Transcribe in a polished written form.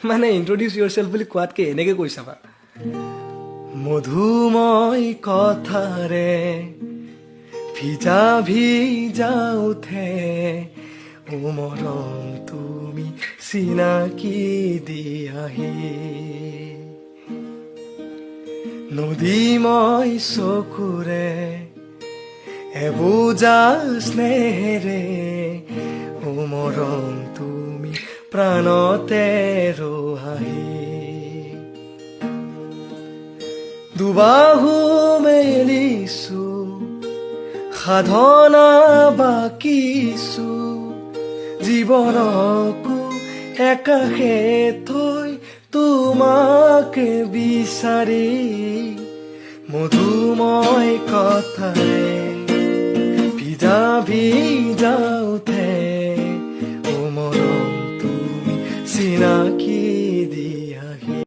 মানে ইন্ট্ৰডিউচ ইউৰ চেল্ফ বুলি কোৱাতকে এনেকে কৈ চাবা। মধুময় কথাৰে ভিজা ভিজা উঠে ও মৰম তুমি চিনাকি দিয়াহি, নদীময় চকুৰে এবোজা স্নেহেৰে ও মৰম তুমি প্ৰাণতে ৰহাহি, দুবাহু মেলিছো সাধনা বাকিছো, জীৱনকো একাষে থৈ তোমাকে বিচাৰি, মধুময় কথাৰে ভিজা ভিজা উঠে ও মৰম তুমি চিনাকি